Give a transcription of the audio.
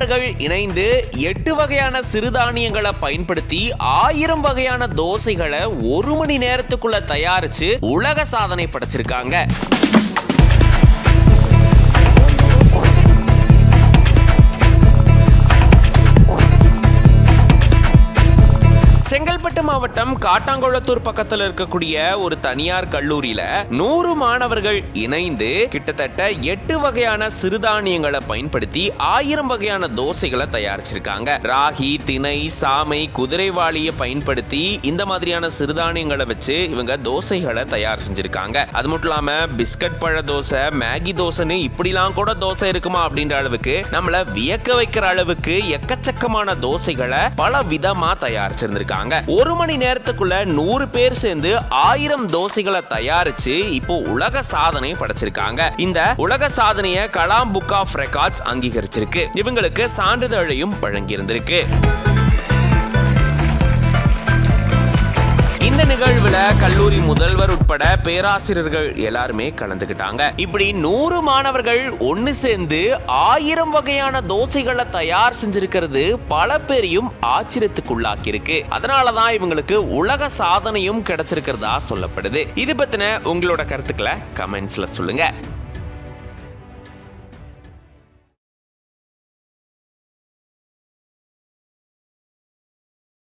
மாணவர்கள் இணைந்து 8 வகையான சிறுதானியங்களை பயன்படுத்தி 1000 வகையான தோசைகளை 1 மணி நேரத்துக்குள்ள தயாரிச்சு உலக சாதனை படைச்சிருக்காங்க. செங்கல்பட்டு மாவட்டம் காட்டாங்குளத்தூர் பக்கத்தில் இருக்கக்கூடிய ஒரு தனியார் கல்லூரியில 100 மாணவர்கள் இணைந்து கிட்டத்தட்ட 8 வகையான சிறுதானியங்களை பயன்படுத்தி 1000 வகையான தோசைகளை தயாரிச்சிருக்காங்க. ராகி, திணை, சாமை, குதிரைவாளியை பயன்படுத்தி இந்த மாதிரியான சிறுதானியங்களை வச்சு இவங்க தோசைகளை தயார் செஞ்சிருக்காங்க. அது மட்டும் இல்லாம பிஸ்கட் பழ தோசை, மேகி தோசைன்னு இப்படிலாம் கூட தோசை இருக்குமா அப்படின்ற அளவுக்கு நம்மள வியக்க வைக்கிற அளவுக்கு எக்கச்சக்கமான தோசைகளை பல விதமா தயாரிச்சிருந்திருக்காங்க. 1 மணி நேரத்துக்குள்ள 100 பேர் சேர்ந்து 1000 தோசைகளை தயாரிச்சு இப்போ உலக சாதனை படைச்சிருக்காங்க. இந்த உலக சாதனையை கலாம் புக் ஆஃப் ரெக்கார்ட்ஸ் அங்கீகரிச்சிருக்கு. இவங்களுக்கு சான்றிதழையும் வழங்கி இருந்திருக்கு. இந்த நிகழ்வுல கல்லூரி முதல்வர் உட்பட பேராசிரியர்கள் எல்லாருமே கலந்துக்கிட்டாங்க. இப்படி 100 மாணவர்கள் ஒன்னு சேர்ந்து 1000 வகையான தோசைகளை தயார் செஞ்சிருக்கிறது பல பேரையும் ஆச்சரியத்துக்குள்ளாக்கி இருக்கு. அதனாலதான் இவங்களுக்கு உலக சாதனையும் கிடைச்சிருக்கிறதா சொல்லப்படுது. இது பத்தின உங்களோட கருத்துக்களை கமெண்ட்ஸ்ல சொல்லுங்க.